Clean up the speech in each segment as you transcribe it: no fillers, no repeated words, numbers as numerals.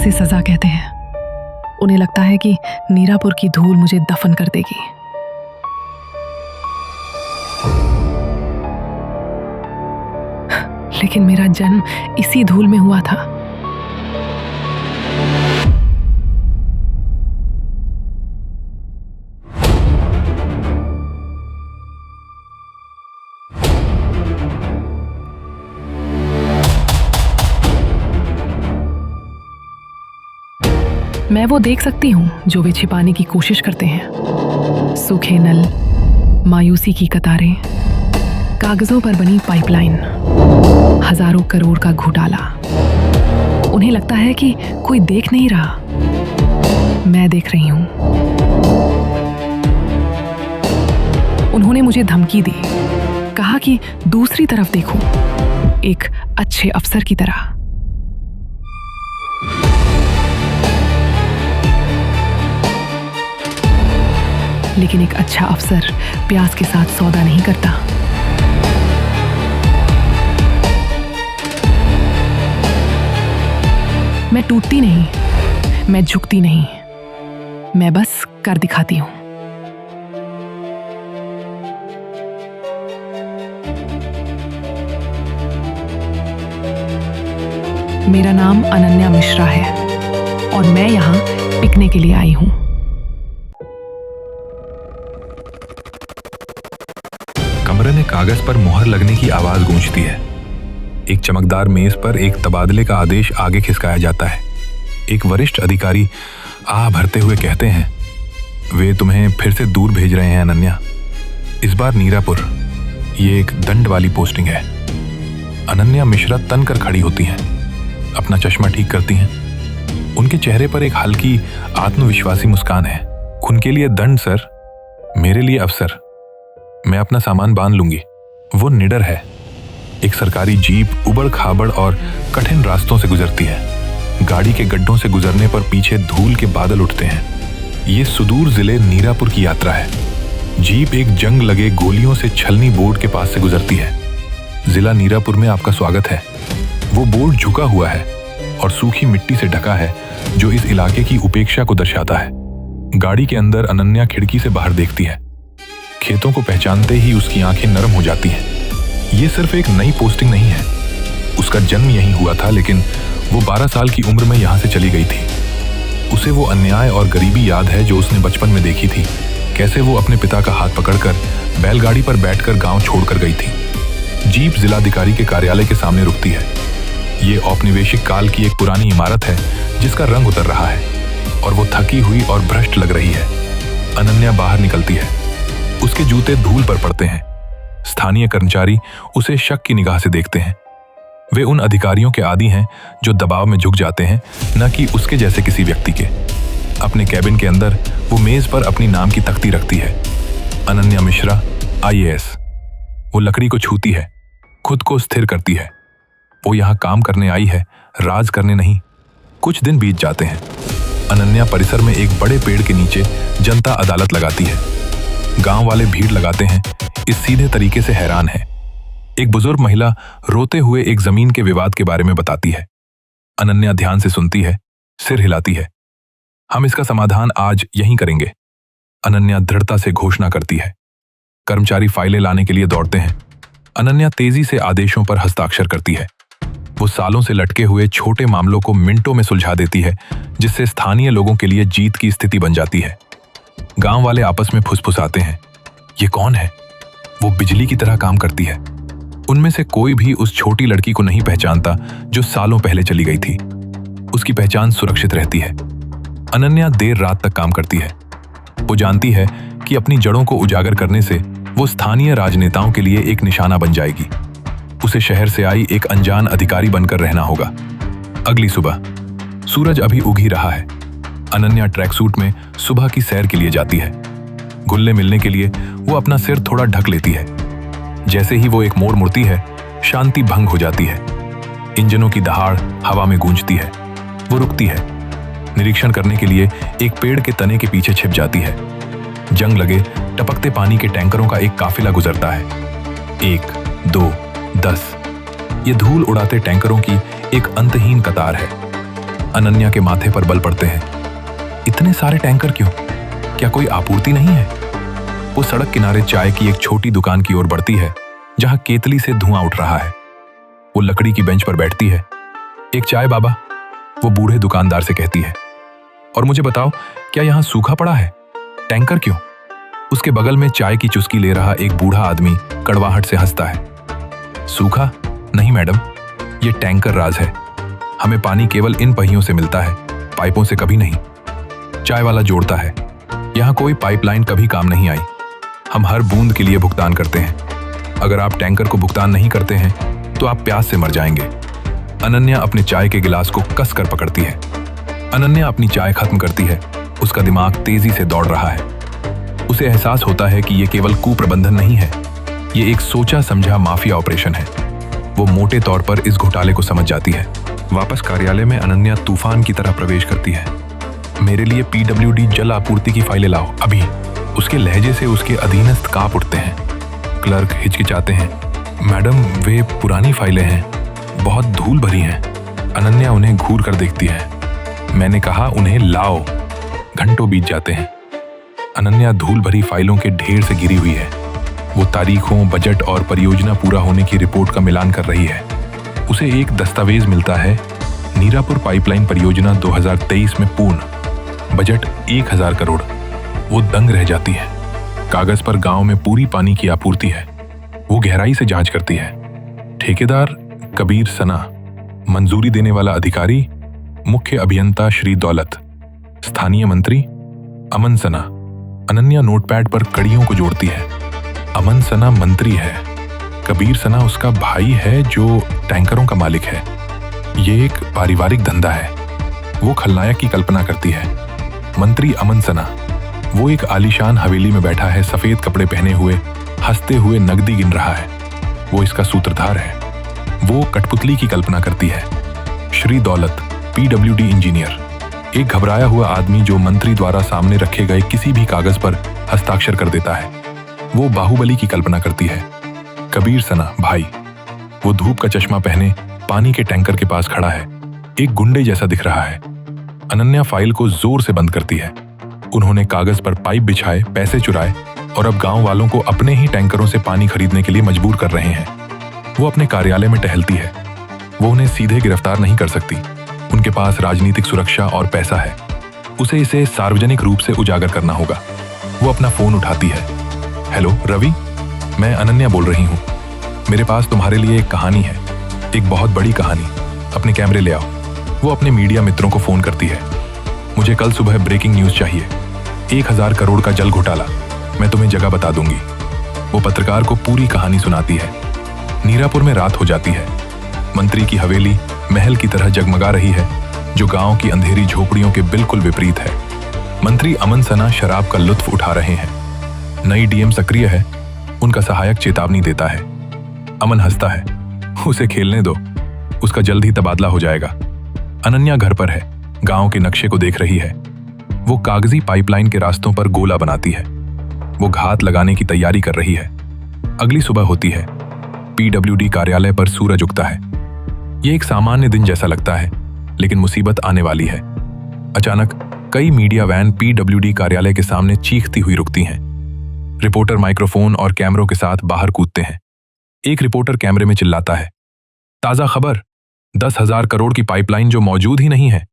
इसे सजा कहते हैं। उन्हें लगता है कि नीरापुर की धूल मुझे दफन कर देगी। लेकिन मेरा जन्म इसी धूल में हुआ था। मैं वो देख सकती हूँ जो वे छिपाने की कोशिश करते हैं। सूखे नल, मायूसी की कतारें, कागजों पर बनी पाइपलाइन, हजारों करोड़ का घोटाला। उन्हें लगता है कि कोई देख नहीं रहा। मैं देख रही हूं। उन्होंने मुझे धमकी दी, कहा कि दूसरी तरफ देखो, एक अच्छे अफसर की तरह। लेकिन एक अच्छा अफसर प्यास के साथ सौदा नहीं करता। मैं टूटती नहीं, मैं झुकती नहीं, मैं बस कर दिखाती हूं। मेरा नाम अनन्या मिश्रा है और मैं यहां टिकने के लिए आई हूं। कमरे में कागज पर मुहर लगने की आवाज गूंजती है। एक चमकदार मेज पर एक तबादले का आदेश आगे खिसकाया जाता है। एक वरिष्ठ अधिकारी आह भरते हुए कहते हैं, वे तुम्हें फिर से दूर भेज रहे हैं अनन्या। इस बार नीरापुर। ये एक दंड वाली पोस्टिंग है। अनन्या मिश्रा तन कर खड़ी होती हैं, अपना चश्मा ठीक करती हैं। उनके चेहरे पर एक हल्की आत्मविश्वासी मुस्कान है। उनके लिए दंड सर, मेरे लिए अवसर। मैं अपना सामान बांध लूंगी। वो निडर है। एक सरकारी जीप उबड़ खाबड़ और कठिन रास्तों से गुजरती है। गाड़ी के गड्ढों से गुजरने पर पीछे धूल के बादल उठते हैं। ये सुदूर जिले नीरापुर की यात्रा है। जीप एक जंग लगे गोलियों से छलनी बोर्ड के पास से गुजरती है। जिला नीरापुर में आपका स्वागत है। वो बोर्ड झुका हुआ है और सूखी मिट्टी से ढका है, जो इस इलाके की उपेक्षा को दर्शाता है। गाड़ी के अंदर अनन्या खिड़की से बाहर देखती है। खेतों को पहचानते ही उसकी आंखें नरम हो जाती हैं। ये सिर्फ एक नई पोस्टिंग नहीं है। उसका जन्म यहीं हुआ था, लेकिन वो 12 साल की उम्र में यहां से चली गई थी। उसे वो अन्याय और गरीबी याद है जो उसने बचपन में देखी थी। कैसे वो अपने पिता का हाथ पकड़कर बैलगाड़ी पर बैठकर गांव छोड़कर गई थी। जीप जिलाधिकारी के कार्यालय के सामने रुकती है। ये औपनिवेशिक काल की एक पुरानी इमारत है जिसका रंग उतर रहा है और वो थकी हुई और भ्रष्ट लग रही है। अनन्या बाहर निकलती है। उसके जूते धूल पर पड़ते हैं। स्थानीय कर्मचारी उसे शक की निगाह से देखते हैं। वे उन अधिकारियों के आदी हैं जो दबाव में झुक जाते हैं, न कि उसके जैसे किसी व्यक्ति के। अपने कैबिन के अंदर वो मेज पर अपनी नाम की तख्ती रखती है, अनन्या मिश्रा IAS। वो लकड़ी को छूती है, खुद को स्थिर करती है। वो यहाँ काम करने आई है, राज करने नहीं। कुछ दिन बीत जाते हैं। अनन्या परिसर में एक बड़े पेड़ के नीचे जनता अदालत लगाती है। गांव वाले भीड़ लगाते हैं, इस सीधे तरीके से हैरान है। एक बुजुर्ग महिला रोते हुए एक जमीन के विवाद के बारे में बताती है। अनन्या ध्यान से सुनती है, सिर हिलाती है। हम इसका समाधान आज यहीं करेंगे, अनन्या दृढ़ता से घोषणा करती है। कर्मचारी फाइलें लाने के लिए दौड़ते हैं। अनन्या तेजी से आदेशों पर हस्ताक्षर करती है। वो सालों से लटके हुए छोटे मामलों को मिनटों में सुलझा देती है, जिससे स्थानीय लोगों के लिए जीत की स्थिति बन जाती है। गांव वाले आपस में फुसफुसाते हैं, ये कौन है? वो बिजली की तरह काम करती है। उनमें से कोई भी उस छोटी लड़की को नहीं पहचानता जो सालों पहले चली गई थी। उसकी पहचान सुरक्षित रहती है। अनन्या देर रात तक काम करती है। वो जानती है कि अपनी जड़ों को उजागर करने से वो स्थानीय राजनेताओं के लिए एक निशाना बन जाएगी। उसे शहर से आई एक अनजान अधिकारी बनकर रहना होगा। अगली सुबह सूरज अभी उग ही रहा है। अनन्या ट्रैक सूट में सुबह की सैर के लिए जाती है। घुलने मिलने के लिए वो अपना सिर थोड़ा ढक लेती है। जैसे ही वो एक मोड़ मुड़ती है, शांति भंग हो जाती है। इंजनों की दहाड़ हवा में गूंजती है। वो रुकती है, निरीक्षण करने के लिए एक पेड़ के तने के पीछे छिप जाती है। जंग लगे टपकते पानी के टैंकरों का एक काफिला गुजरता है। 1, 2, 10। ये धूल उड़ाते टैंकरों की एक अंतहीन कतार है। अनन्या के माथे पर बल पड़ते हैं। इतने सारे टैंकर क्यों? क्या कोई आपूर्ति नहीं है? वो सड़क किनारे चाय की एक छोटी दुकान की ओर बढ़ती है जहां केतली से धुआं उठ रहा है। वो लकड़ी की बेंच पर बैठती है। एक चाय बाबा, वो बूढ़े दुकानदार से कहती है। और मुझे बताओ, क्या यहां सूखा पड़ा है? टैंकर क्यों? उसके बगल में चाय की चुस्की ले रहा एक बूढ़ा आदमी कड़वाहट से हंसता है। सूखा नहीं मैडम, ये टैंकर राज है। हमें पानी केवल इन पहियों से मिलता है, पाइपों से कभी नहीं। चाय वाला जोड़ता है, यहाँ कोई पाइपलाइन कभी काम नहीं आई। हम हर बूंद के लिए भुगतान करते हैं। अगर आप टैंकर को भुगतान नहीं करते हैं तो आप प्यास से मर जाएंगे। अनन्या अपने चाय के गिलास को कसकर पकड़ती है। अनन्या अपनी चाय खत्म करती है। उसका दिमाग तेजी से दौड़ रहा है। उसे एहसास होता है कि यह केवल कुप्रबंधन नहीं है, ये एक सोचा समझा माफिया ऑपरेशन है। वो मोटे तौर पर इस घोटाले को समझ जाती है। वापस कार्यालय में अनन्या तूफान की तरह प्रवेश करती है। मेरे लिए पीडब्ल्यूडी जल आपूर्ति की फाइलें लाओ अभी। उसके लहजे से उसके अधीनस्थ कांप उठते हैं। क्लर्क हिचकिचाते हैं। मैडम, वे पुरानी फाइलें हैं, बहुत धूल भरी हैं। अनन्या उन्हें घूर कर देखती है। मैंने कहा उन्हें लाओ। घंटों बीत जाते हैं। अनन्या धूल भरी फाइलों के ढेर से घिरी हुई है। वो तारीखों, बजट और परियोजना पूरा होने की रिपोर्ट का मिलान कर रही है। उसे एक दस्तावेज मिलता है, नीरापुर पाइपलाइन परियोजना 2023 में पूर्ण, बजट 1000 करोड़। वो दंग रह जाती है। कागज पर गांव में पूरी पानी की आपूर्ति है। वो गहराई से जांच करती है। ठेकेदार कबीर सना, मंजूरी देने वाला अधिकारी मुख्य अभियंता श्री दौलत, स्थानीय मंत्री अमन सना। अनन्या नोटपैड पर कड़ियों को जोड़ती है। अमन सना मंत्री है, कबीर सना उसका भाई है जो टैंकरों का मालिक है। ये एक पारिवारिक धंधा है। वो खलनायक की कल्पना करती है। मंत्री अमन सना, वो एक आलीशान हवेली में बैठा है, सफेद कपड़े पहने हुए, हंसते हुए नकदी गिन रहा है। वो इसका सूत्रधार है। वो कठपुतली की कल्पना करती है। श्री दौलत, पीडब्ल्यूडी इंजीनियर, एक घबराया हुआ आदमी जो मंत्री द्वारा सामने रखे गए किसी भी कागज पर हस्ताक्षर कर देता है। वो बाहुबली की कल्पना करती है। कबीर सना भाई, वो धूप का चश्मा पहने पानी के टैंकर के पास खड़ा है, एक गुंडे जैसा दिख रहा है। अनन्या फाइल को जोर से बंद करती है। उन्होंने कागज पर पाइप बिछाए, पैसे चुराए और अब गांव वालों को अपने ही टैंकरों से पानी खरीदने के लिए मजबूर कर रहे हैं। वो अपने कार्यालय में टहलती है। वो उन्हें सीधे गिरफ्तार नहीं कर सकती। उनके पास राजनीतिक सुरक्षा और पैसा है। उसे इसे सार्वजनिक रूप से उजागर करना होगा। वो अपना फोन उठाती है। हेलो रवि, मैं अनन्या बोल रही हूँ। मेरे पास तुम्हारे लिए एक कहानी है, एक बहुत बड़ी कहानी। अपने कैमरे ले आओ। वो अपने मीडिया मित्रों को फोन करती है। मुझे कल सुबह ब्रेकिंग न्यूज चाहिए। 1000 करोड़ का जल घोटाला। मैं तुम्हें जगह बता दूंगी। वो पत्रकार को पूरी कहानी सुनाती है। नीरापुर में रात हो जाती है। मंत्री की हवेली महल की तरह जगमगा रही है, जो गांव की अंधेरी झोपड़ियों के बिल्कुल विपरीत है। मंत्री अमन सना शराब का लुत्फ उठा रहे हैं। नई डीएम सक्रिय है। उनका सहायक चेतावनी देता है। अमन हंसता है। उसे खेलने दो, उसका जल्द ही तबादला हो जाएगा। अनन्या घर पर है, गांव के नक्शे को देख रही है। वो कागजी पाइपलाइन के रास्तों पर गोला बनाती है। वो घात लगाने की तैयारी कर रही है। अगली सुबह होती है। पीडब्ल्यूडी कार्यालय पर सूरज उगता है। ये एक सामान्य दिन जैसा लगता है, लेकिन मुसीबत आने वाली है। अचानक कई मीडिया वैन पीडब्ल्यूडी कार्यालय के सामने चीखती हुई रुकती हैं। रिपोर्टर माइक्रोफोन और कैमरों के साथ बाहर कूदते हैं। एक रिपोर्टर कैमरे में चिल्लाता है, ताजा खबर, 10,000 करोड़ की पाइपलाइन जो मौजूद ही नहीं है।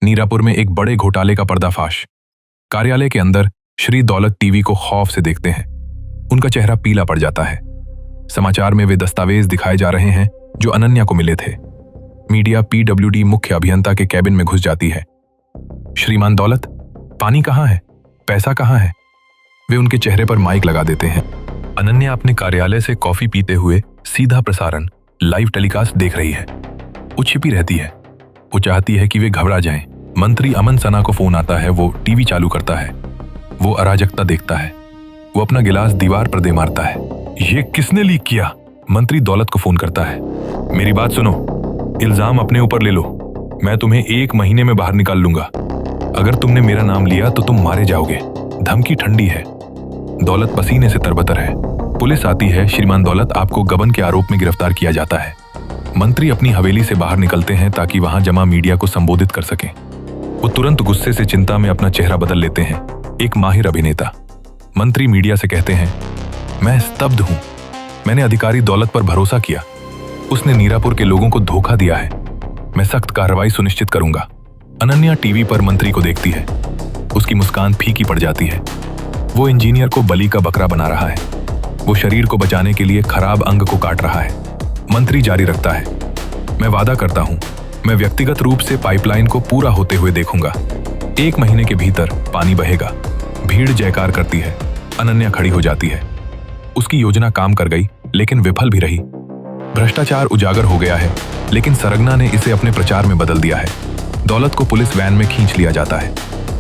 नीरापुर में एक बड़े घोटाले का पर्दाफाश। कार्यालय के अंदर श्री दौलत टीवी को खौफ से देखते हैं। उनका चेहरा पीला पड़ जाता है। समाचार में वे दस्तावेज दिखाए जा रहे हैं जो अनन्या को मिले थे। मीडिया पीडब्ल्यूडी मुख्य अभियंता के कैबिन में घुस जाती है। श्रीमान दौलत, पानी कहाँ है? पैसा कहाँ है? वे उनके चेहरे पर माइक लगा देते हैं। अनन्या अपने कार्यालय से कॉफी पीते हुए सीधा प्रसारण लाइव टेलीकास्ट देख रही है। वो छिपी रहती है। वो चाहती है कि वे घबरा जाएं। मंत्री अमन सना को फोन आता है। वो टीवी चालू करता है। वो अराजकता देखता है। वो अपना गिलास दीवार पर दे मारता है। ये किसने लीक किया? मंत्री दौलत को फोन करता है। मेरी बात सुनो, इल्जाम अपने ऊपर ले लो। मैं तुम्हें 1 महीने में बाहर निकाल लूंगा। अगर तुमने मेरा नाम लिया तो तुम मारे जाओगे। धमकी ठंडी है। दौलत पसीने से तरबतर है। पुलिस आती है। श्रीमान दौलत, आपको गबन के आरोप में गिरफ्तार किया जाता है। मंत्री अपनी हवेली से बाहर निकलते हैं ताकि वहां जमा मीडिया को संबोधित कर सकें। वो तुरंत गुस्से से चिंता में अपना चेहरा बदल लेते हैं। एक माहिर अभिनेता। मंत्री मीडिया से कहते हैं, मैं स्तब्ध हूं। मैंने अधिकारी दौलत पर भरोसा किया। उसने नीरापुर के लोगों को धोखा दिया है। मैं सख्त कार्रवाई सुनिश्चित करूंगा। अनन्या टीवी पर मंत्री को देखती है। उसकी मुस्कान फीकी पड़ जाती है। वो इंजीनियर को बलि का बकरा बना रहा है। वो शरीर को बचाने के लिए खराब अंग को काट रहा है। मंत्री जारी रखता है, मैं वादा करता हूं, मैं व्यक्तिगत रूप से पाइपलाइन को पूरा होते हुए देखूंगा। 1 महीने के भीतर पानी बहेगा। भीड़ जयकार करती है। अनन्या खड़ी हो जाती है। उसकी योजना काम कर गई, लेकिन विफल भी रही। भ्रष्टाचार उजागर हो गया है, लेकिन सरगना ने इसे अपने प्रचार में बदल दिया है। दौलत को पुलिस वैन में खींच लिया जाता है।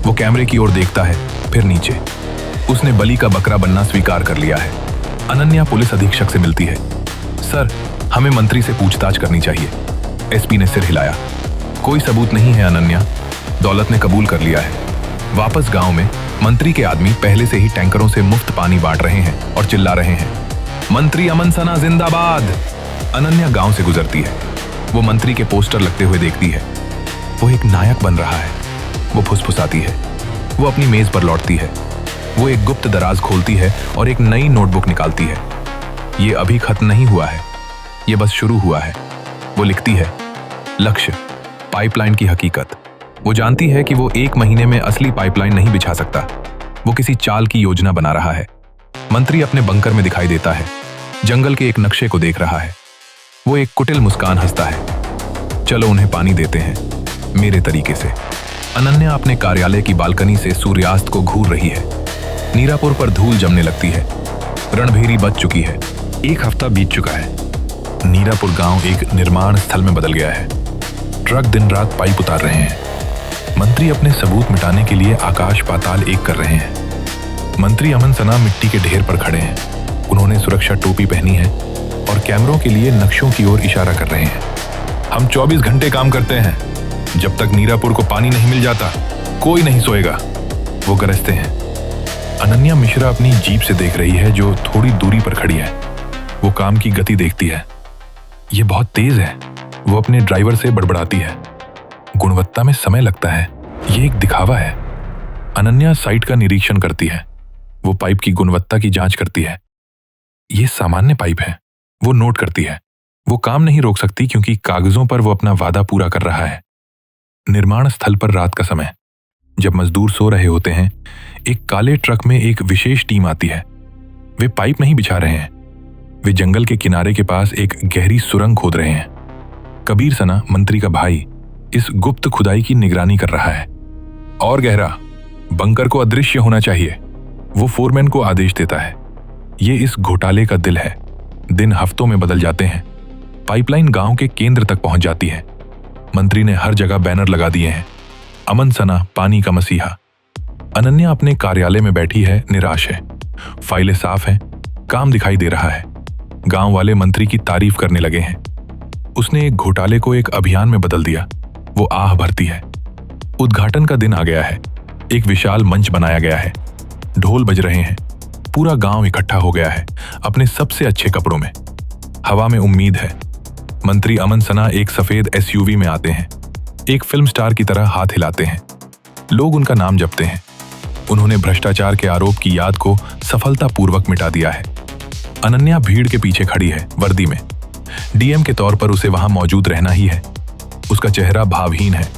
वो कैमरे की ओर देखता है, फिर नीचे। उसने बलि का बकरा बनना स्वीकार कर लिया है। अनन्या पुलिस अधीक्षक से मिलती है। सर, हमें मंत्री से पूछताछ करनी चाहिए। एसपी ने सिर हिलाया। कोई सबूत नहीं है अनन्या, दौलत ने कबूल कर लिया है। वापस गांव में मंत्री के आदमी पहले से ही टैंकरों से मुफ्त पानी बांट रहे हैं और चिल्ला रहे हैं, मंत्री अमन सना जिंदाबाद। अनन्या गांव से गुजरती है। वो मंत्री के पोस्टर लगते हुए देखती है। वो एक नायक बन रहा है। वो फुसफुसाती है। वो अपनी मेज पर लौटती है। वो एक गुप्त दराज खोलती है और एक नई नोटबुक निकालती है। ये अभी खत्म नहीं हुआ है, ये बस शुरू हुआ है। वो लिखती है, लक्ष्य, पाइपलाइन की हकीकत। वो जानती है कि वो 1 महीने में असली पाइपलाइन नहीं बिछा सकता। वो किसी चाल की योजना बना रहा है। मंत्री अपने बंकर में दिखाई देता है। जंगल के एक नक्शे को देख रहा है। वो एक कुटिल मुस्कान हंसता है। चलो उन्हें पानी देते हैं, मेरे तरीके से। अनन्या अपने कार्यालय की बालकनी से सूर्यास्त को घूर रही है। नीरापुर पर धूल जमने लगती है। रणभेरी बच चुकी है। 1 हफ्ता बीत चुका है। नीरापुर गांव एक निर्माण स्थल में बदल गया है। ट्रक दिन रात पाइप उतार रहे हैं। मंत्री अपने सबूत मिटाने के लिए आकाश पाताल एक कर रहे हैं। मंत्री अमन सना मिट्टी के ढेर पर खड़े हैं। उन्होंने सुरक्षा टोपी पहनी है और कैमरों के लिए नक्शों की ओर इशारा कर रहे हैं। हम 24 घंटे काम करते हैं। जब तक नीरापुर को पानी नहीं मिल जाता, कोई नहीं सोएगा। वो गरजते हैं। अनन्या मिश्रा अपनी जीप से देख रही है, जो थोड़ी दूरी पर खड़ी है। वो काम की गति देखती है। ये बहुत तेज है। वो अपने ड्राइवर से बड़बड़ाती है, गुणवत्ता में समय लगता है, ये एक दिखावा है। अनन्या साइट का निरीक्षण करती है। वो पाइप की गुणवत्ता की जांच करती है। ये सामान्य पाइप है, वो नोट करती है। वो काम नहीं रोक सकती क्योंकि कागजों पर वो अपना वादा पूरा कर रहा है। निर्माण स्थल पर रात का समय, जब मजदूर सो रहे होते हैं, एक काले ट्रक में एक विशेष टीम आती है। वे पाइप नहीं बिछा रहे हैं। वे जंगल के किनारे के पास एक गहरी सुरंग खोद रहे हैं। कबीर सना, मंत्री का भाई, इस गुप्त खुदाई की निगरानी कर रहा है। और गहरा, बंकर को अदृश्य होना चाहिए। वो फोरमैन को आदेश देता है। ये इस घोटाले का दिल है। दिन हफ्तों में बदल जाते हैं। पाइपलाइन गांव के केंद्र तक पहुंच जाती है। मंत्री ने हर जगह बैनर लगा दिए हैं, अमन सना पानी का मसीहा। अनन्या अपने कार्यालय में बैठी है, निराश है। फाइलें साफ हैं, काम दिखाई दे रहा है। गांव वाले मंत्री की तारीफ करने लगे हैं। उसने एक घोटाले को एक अभियान में बदल दिया। वो आह भरती है। उद्घाटन का दिन आ गया है। एक विशाल मंच बनाया गया है। ढोल बज रहे हैं। पूरा गांव इकट्ठा हो गया है, अपने सबसे अच्छे कपड़ों में। हवा में उम्मीद है। मंत्री अमन सना एक सफेद एसयूवी में आते हैं। एक फिल्म स्टार की तरह हाथ हिलाते हैं। लोग उनका नाम जपते हैं। उन्होंने भ्रष्टाचार के आरोप की याद को सफलतापूर्वक मिटा दिया है। अनन्या भीड़ के पीछे खड़ी है, वर्दी में। डीएम के तौर पर उसे वहां मौजूद रहना ही है। उसका चेहरा भावहीन है।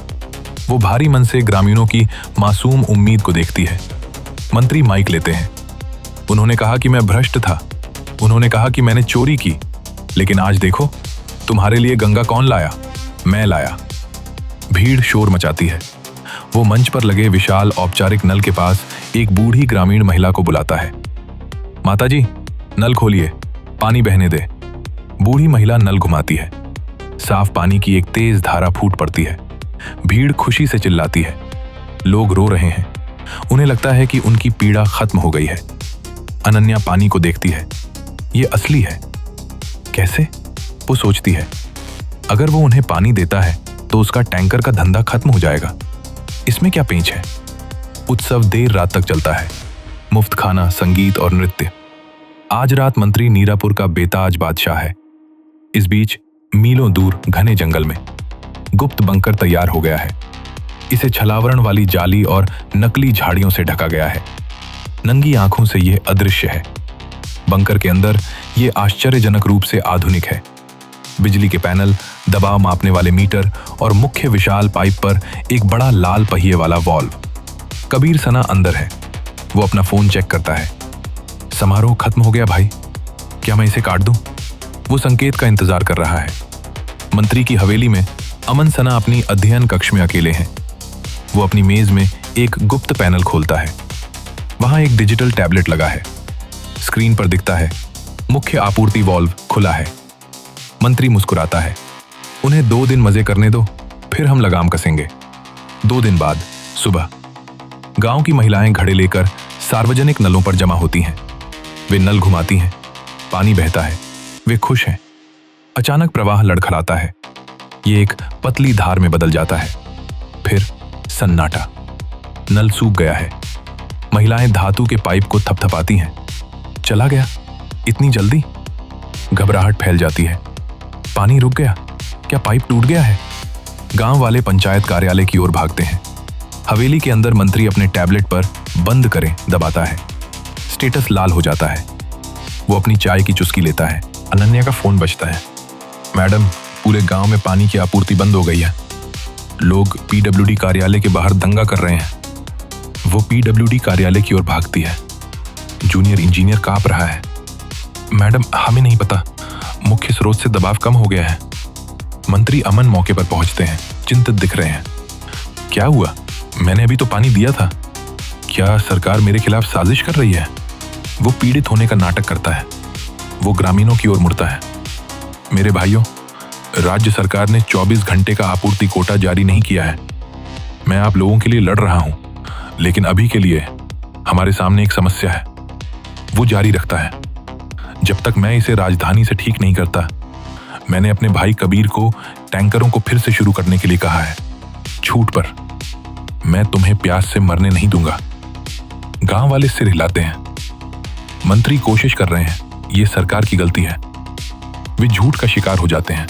वो भारी मन से ग्रामीणों की मासूम उम्मीद को देखती है। मंत्री माइक लेते हैं। उन्होंने कहा कि मैं भ्रष्ट था। उन्होंने कहा कि मैंने चोरी की, लेकिन आज देखो, तुम्हारे लिए गंगा कौन लाया? मैं लाया। भीड़ शोर मचाती है। वो मंच पर लगे विशाल औपचारिक नल के पास एक बूढ़ी ग्रामीण महिला को बुलाता है। माताजी, नल खोलिए, पानी बहने दे। बूढ़ी महिला नल घुमाती है। साफ पानी की एक तेज धारा फूट पड़ती है। भीड़ खुशी से चिल्लाती है। लोग रो रहे हैं। उन्हें लगता है कि उनकी पीड़ा खत्म हो गई है। अनन्या पानी को देखती है। ये असली है। कैसे? वो सोचती है। अगर वो उन्हें पानी देता है तो उसका टैंकर का धंधा खत्म हो जाएगा। इसमें क्या पेंच है? उत्सव देर रात तक चलता है। मुफ्त खाना, संगीत और नृत्य। आज रात मंत्री नीरापुर का बेताज बादशाह है। इस बीच मीलों दूर घने जंगल में गुप्त बंकर तैयार हो गया है। इसे छलावरण वाली जाली और नकली झाड़ियों से ढका गया है। नंगी आंखों से यह अदृश्य है। बंकर के अंदर यह आश्चर्यजनक रूप से आधुनिक है। बिजली के पैनल, दबाव मापने वाले मीटर और मुख्य विशाल पाइप पर एक बड़ा लाल पहिए वाला वॉल्व। कबीर सना अंदर है। वो अपना फोन चेक करता है। समारोह खत्म हो गया भाई, क्या मैं इसे काट दूं? वो संकेत का इंतजार कर रहा है। मंत्री की हवेली में अमन सना अपनी अध्ययन कक्ष में अकेले हैं। वो अपनी मेज में एक गुप्त पैनल खोलता है। वहां एक डिजिटल टैबलेट लगा है। स्क्रीन पर दिखता है मुख्य आपूर्ति वाल्व खुला है। मंत्री मुस्कुराता है। उन्हें 2 दिन मजे करने दो, फिर हम लगाम कसेंगे। 2 दिन बाद सुबह गांव की महिलाएं घड़े लेकर सार्वजनिक नलों पर जमा होती हैं। वे नल घुमाती हैं, पानी बहता है। वे खुश हैं। अचानक प्रवाह लड़खड़ाता है। ये एक पतली धार में बदल जाता है। फिर सन्नाटा। नल सूख गया है। महिलाएं धातु के पाइप को थपथपाती हैं। चला गया? इतनी जल्दी? घबराहट फैल जाती है। पानी रुक गया? क्या पाइप टूट गया है? गांव वाले पंचायत कार्यालय की ओर भागते हैं। हवेली के अंदर मंत्री अपने टैबलेट पर बंद करें दबाता है। स्टेटस लाल हो जाता है। वो अपनी चाय की चुस्की लेता है। अनन्या का फोन बजता है। मैडम, पूरे गांव में पानी की आपूर्ति बंद हो गई है। लोग पीडब्ल्यूडी कार्यालय के बाहर दंगा कर रहे हैं। वो पीडब्ल्यूडी कार्यालय की ओर भागती है। जूनियर इंजीनियर कांप रहा है। मैडम, हमें नहीं पता, मुख्य स्रोत से दबाव कम हो गया है। मंत्री अमन मौके पर पहुंचते हैं। चिंतित दिख रहे हैं। क्या हुआ? मैंने अभी तो पानी दिया था। क्या सरकार मेरे खिलाफ साजिश कर रही है? वो पीड़ित होने का नाटक करता है। वो ग्रामीणों की ओर मुड़ता है। मेरे भाइयों, राज्य सरकार ने 24 घंटे का आपूर्ति कोटा जारी नहीं किया है। मैं आप लोगों के लिए लड़ रहा हूं, लेकिन अभी के लिए हमारे सामने एक समस्या है। वो जारी रखता है। जब तक मैं इसे राजधानी से ठीक नहीं करता, मैंने अपने भाई कबीर को टैंकरों को फिर से शुरू करने के लिए कहा है, छूट पर। मैं तुम्हें प्यास से मरने नहीं दूंगा। गांव वाले सिर हिलाते हैं। मंत्री कोशिश कर रहे हैं, ये सरकार की गलती है। वे झूठ का शिकार हो जाते हैं।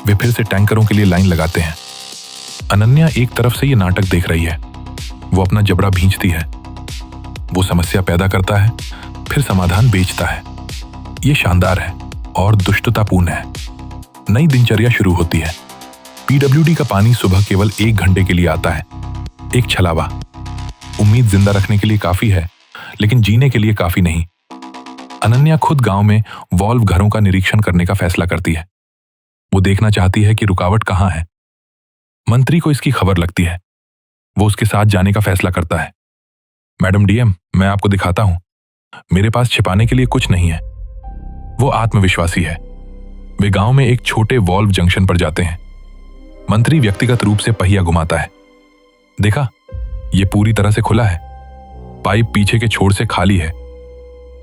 वे फिर से टैंकरों के लिए लाइन लगाते हैं। अनन्या एक तरफ से ये नाटक देख रही है। वो अपना जबड़ा भींचती है। वो समस्या पैदा करता है, फिर समाधान बेचता है। ये शानदार है और दुष्टतापूर्ण है। नई दिनचर्या शुरू होती है। पीडब्ल्यूडी का पानी सुबह केवल 1 घंटे के लिए आता है। एक छलावा। उम्मीद जिंदा रखने के लिए काफी है, लेकिन जीने के लिए काफी नहीं। अनन्या खुद गांव में वॉल्व घरों का निरीक्षण करने का फैसला करती है। वो देखना चाहती है कि रुकावट कहां है। मंत्री को इसकी खबर लगती है। वो उसके साथ जाने का फैसला करता है। मैडम डीएम, मैं आपको दिखाता हूं, मेरे पास छिपाने के लिए कुछ नहीं है। वो आत्मविश्वासी है। वे गांव में एक छोटे वॉल्व जंक्शन पर जाते हैं। मंत्री व्यक्तिगत रूप से पहिया घुमाता है। देखा, यह पूरी तरह से खुला है। पाइप पीछे के छोर से खाली है।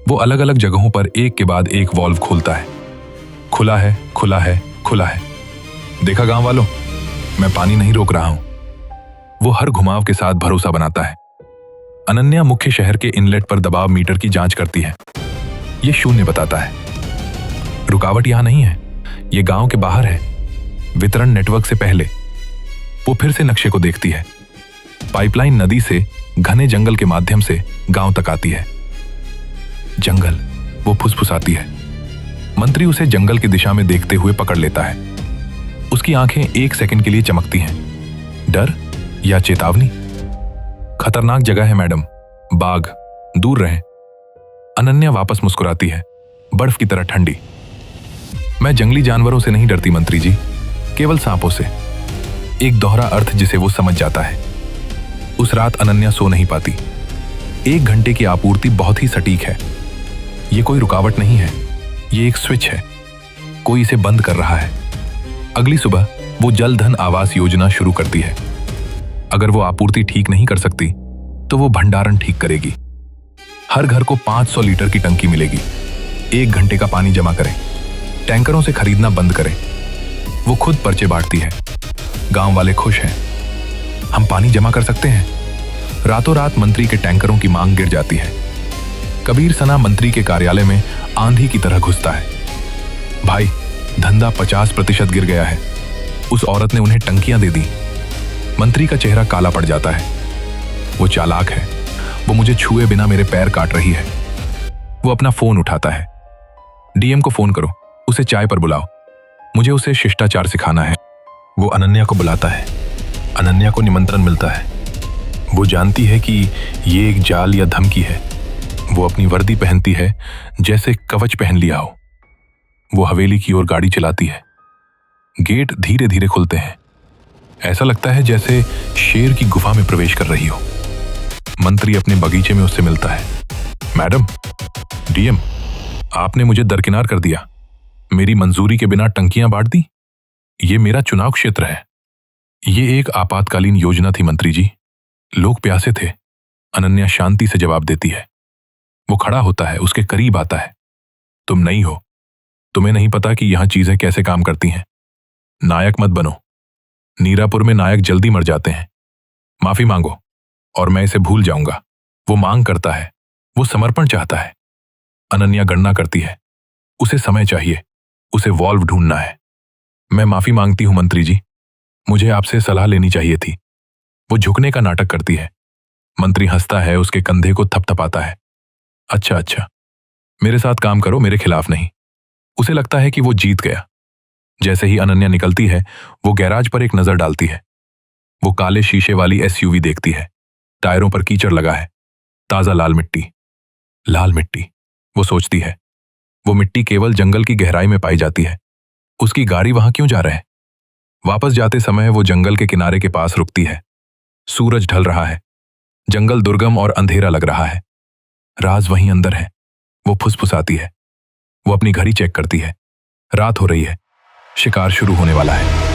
वो अलग अलग जगहों पर एक के बाद एक वॉल्व खोलता है। खुला है, खुला है, खुला है। देखा गांव वालों, मैं पानी नहीं रोक रहा हूं। वो हर घुमाव के साथ भरोसा बनाता है। अनन्या मुख्य शहर के इनलेट पर दबाव मीटर की जांच करती है। ये 0 बताता है। रुकावट यहां नहीं है, ये गांव के बाहर है, वितरण नेटवर्क से पहले। वो फिर से नक्शे को देखती है। पाइपलाइन नदी से घने जंगल के माध्यम से गांव तक आती है। जंगल, वो फुसफुसाती है। मंत्री उसे जंगल की दिशा में देखते हुए पकड़ लेता है। उसकी आंखें 1 सेकंड के लिए चमकती हैं। डर या चेतावनी? खतरनाक जगह है मैडम, बाघ, दूर रहें। अनन्या वापस मुस्कुराती है, बर्फ की तरह ठंडी। मैं जंगली जानवरों से नहीं डरती मंत्री जी, केवल सांपों से। एक दोहरा अर्थ जिसे वो समझ जाता है। उस रात अनन्या सो नहीं पाती। 1 घंटे की आपूर्ति बहुत ही सटीक है। ये कोई रुकावट नहीं है, ये एक स्विच है। कोई इसे बंद कर रहा है। अगली सुबह वो जल धन आवास योजना शुरू करती है। अगर वो आपूर्ति ठीक नहीं कर सकती तो वो भंडारण ठीक करेगी। हर घर को 500 लीटर की टंकी मिलेगी। 1 घंटे का पानी जमा करें। टैंकरों से खरीदना बंद करें। वो खुद पर्चे बांटती है। गांव वाले खुश हैं। हम पानी जमा कर सकते हैं। रातों रात मंत्री के टैंकरों की मांग गिर जाती है। कबीर सना मंत्री के कार्यालय में आंधी की तरह घुसता है। भाई, धंधा 50% गिर गया है। उस औरत ने उन्हें टंकियां दे दी। मंत्री का चेहरा काला पड़ जाता है। वो चालाक है। वो मुझे छुए बिना मेरे पैर काट रही है। वो अपना फोन उठाता है। डीएम को फोन करो, उसे चाय पर बुलाओ, मुझे उसे शिष्टाचार सिखाना है। वो अनन्या को बुलाता है। अनन्या को निमंत्रण मिलता है। वो जानती है कि ये एक जाल या धमकी है। वो अपनी वर्दी पहनती है जैसे कवच पहन लिया हो। वो हवेली की ओर गाड़ी चलाती है। गेट धीरे धीरे खुलते हैं। ऐसा लगता है जैसे शेर की गुफा में प्रवेश कर रही हो। मंत्री अपने बगीचे में उससे मिलता है। मैडम, डीएम, आपने मुझे दरकिनार कर दिया। मेरी मंजूरी के बिना टंकियां बांट दी। ये मेरा चुनाव क्षेत्र है। ये एक आपातकालीन योजना थी मंत्री जी। लोग प्यासे थे। अनन्या शांति से जवाब देती है। वो खड़ा होता है, उसके करीब आता है। तुम नहीं हो। तुम्हें नहीं पता कि यहां चीजें कैसे काम करती हैं। नायक मत बनो। नीरापुर में नायक जल्दी मर जाते हैं। माफी मांगो और मैं इसे भूल जाऊंगा। वो मांग करता है। वो समर्पण चाहता है। अनन्या गणना करती है। उसे समय चाहिए। उसे वॉल्व ढूंढना है। मैं माफी मांगती हूं मंत्री जी, मुझे आपसे सलाह लेनी चाहिए थी। वो झुकने का नाटक करती है। मंत्री हंसता है, उसके कंधे को थपथपाता है। अच्छा अच्छा, मेरे साथ काम करो, मेरे खिलाफ नहीं। उसे लगता है कि वो जीत गया। जैसे ही अनन्या निकलती है, वो गैराज पर एक नजर डालती है। वो काले शीशे वाली एसयूवी देखती है। टायरों पर कीचड़ लगा है। ताजा लाल मिट्टी। लाल मिट्टी, वो सोचती है। वो मिट्टी केवल जंगल की गहराई में पाई जाती है। उसकी गाड़ी वहां क्यों जा रहा है? वापस जाते समय वो जंगल के किनारे के पास रुकती है। सूरज ढल रहा है। जंगल दुर्गम और अंधेरा लग रहा है। राज वहीं अंदर है। वो फुसफुसाती है। वो अपनी घड़ी चेक करती है। रात हो रही है। शिकार शुरू होने वाला है।